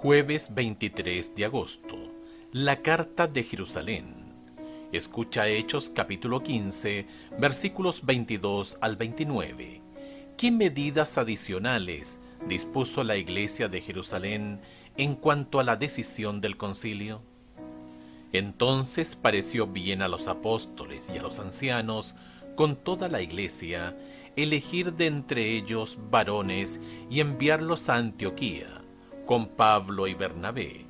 Jueves 23 de agosto. La carta de Jerusalén. Escucha Hechos capítulo 15, versículos 22 al 29. ¿Qué medidas adicionales dispuso la iglesia de Jerusalén en cuanto a la decisión del concilio? Entonces pareció bien a los apóstoles y a los ancianos, con toda la iglesia, elegir de entre ellos varones y enviarlos a Antioquía, con Pablo y Bernabé,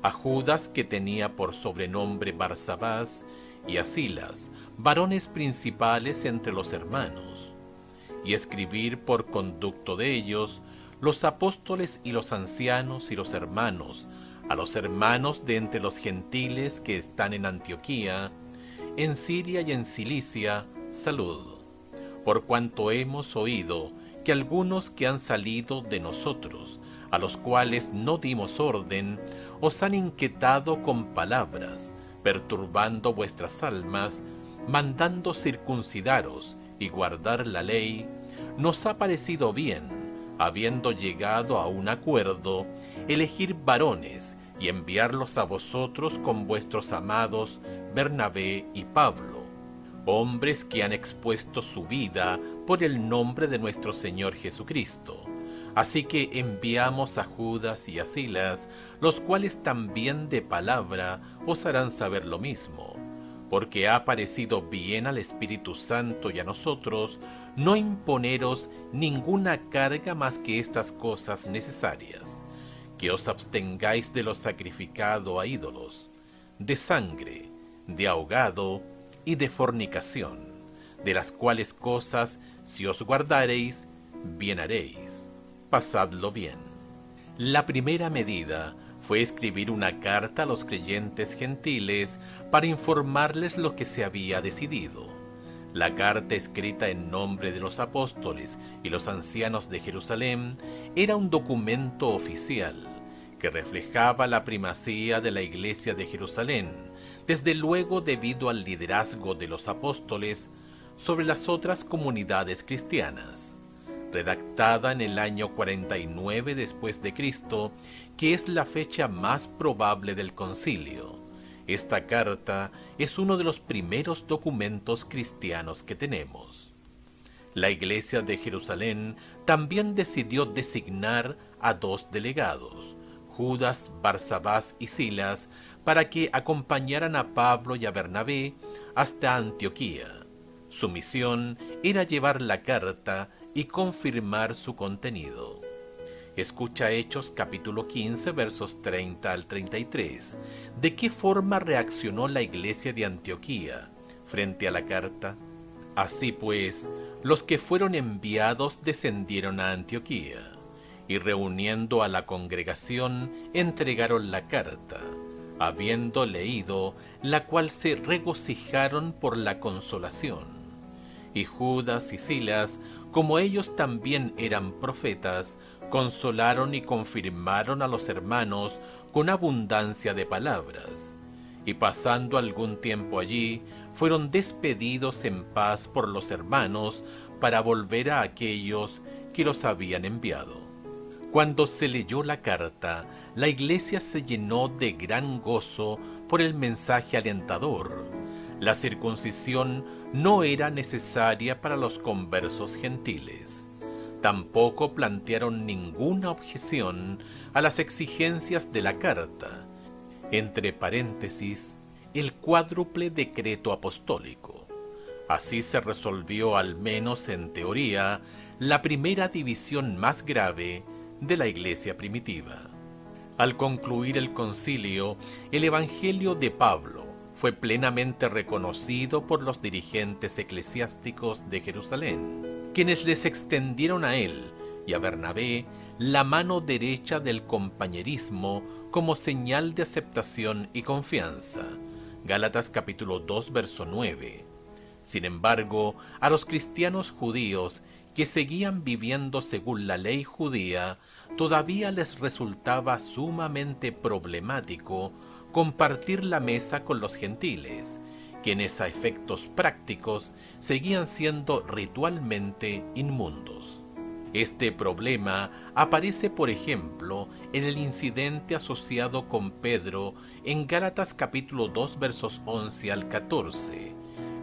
a Judas, que tenía por sobrenombre Barsabás, y a Silas, varones principales entre los hermanos, y escribir por conducto de ellos los apóstoles y los ancianos y los hermanos, a los hermanos de entre los gentiles que están en Antioquía, en Siria y en Cilicia, salud. Por cuanto hemos oído que algunos que han salido de nosotros, a los cuales no dimos orden, os han inquietado con palabras, perturbando vuestras almas, mandando circuncidaros y guardar la ley, nos ha parecido bien, habiendo llegado a un acuerdo, elegir varones y enviarlos a vosotros con vuestros amados Bernabé y Pablo, hombres que han expuesto su vida por el nombre de nuestro Señor Jesucristo. Así que enviamos a Judas y a Silas, los cuales también de palabra os harán saber lo mismo, porque ha parecido bien al Espíritu Santo y a nosotros no imponeros ninguna carga más que estas cosas necesarias, que os abstengáis de lo sacrificado a ídolos, de sangre, de ahogado y de fornicación, de las cuales cosas, si os guardareis, bien haréis. Pasadlo bien. La primera medida fue escribir una carta a los creyentes gentiles para informarles lo que se había decidido. La carta, escrita en nombre de los apóstoles y los ancianos de Jerusalén, era un documento oficial que reflejaba la primacía de la iglesia de Jerusalén, desde luego debido al liderazgo de los apóstoles sobre las otras comunidades cristianas. Redactada en el año 49 después de Cristo, que es la fecha más probable del concilio. Esta carta es uno de los primeros documentos cristianos que tenemos. La iglesia de Jerusalén también decidió designar a dos delegados, Judas, Barsabás y Silas, para que acompañaran a Pablo y a Bernabé hasta Antioquía. Su misión era llevar la carta y confirmar su contenido. Escucha Hechos capítulo 15 versos 30 al 33. ¿De qué forma reaccionó la iglesia de Antioquía frente a la carta? Así pues, los que fueron enviados descendieron a Antioquía, y reuniendo a la congregación, entregaron la carta, habiendo leído, la cual se regocijaron por la consolación. Y Judas y Silas, como ellos también eran profetas, consolaron y confirmaron a los hermanos con abundancia de palabras. Y pasando algún tiempo allí, fueron despedidos en paz por los hermanos para volver a aquellos que los habían enviado. Cuando se leyó la carta, la iglesia se llenó de gran gozo por el mensaje alentador. La circuncisión no era necesaria para los conversos gentiles. Tampoco plantearon ninguna objeción a las exigencias de la carta, entre paréntesis, el cuádruple decreto apostólico. Así se resolvió, al menos en teoría, la primera división más grave de la iglesia primitiva. Al concluir el concilio, el evangelio de Pablo fue plenamente reconocido por los dirigentes eclesiásticos de Jerusalén, quienes les extendieron a él y a Bernabé la mano derecha del compañerismo como señal de aceptación y confianza. Gálatas capítulo 2 verso 9. Sin embargo, a los cristianos judíos que seguían viviendo según la ley judía, todavía les resultaba sumamente problemático compartir la mesa con los gentiles, quienes a efectos prácticos seguían siendo ritualmente inmundos. Este problema aparece, por ejemplo, en el incidente asociado con Pedro en Gálatas capítulo 2 versos 11 al 14.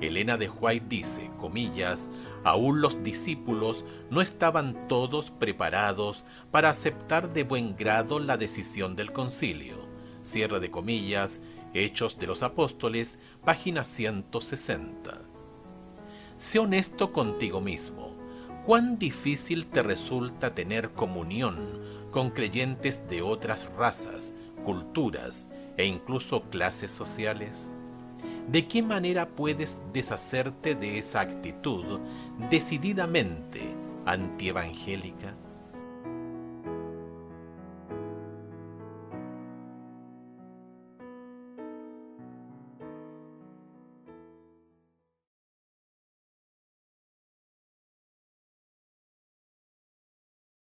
Elena de White dice, comillas, aún los discípulos no estaban todos preparados para aceptar de buen grado la decisión del concilio. Cierre de comillas, Hechos de los Apóstoles, página 160. Sé honesto contigo mismo. ¿Cuán difícil te resulta tener comunión con creyentes de otras razas, culturas e incluso clases sociales? ¿De qué manera puedes deshacerte de esa actitud decididamente antievangélica?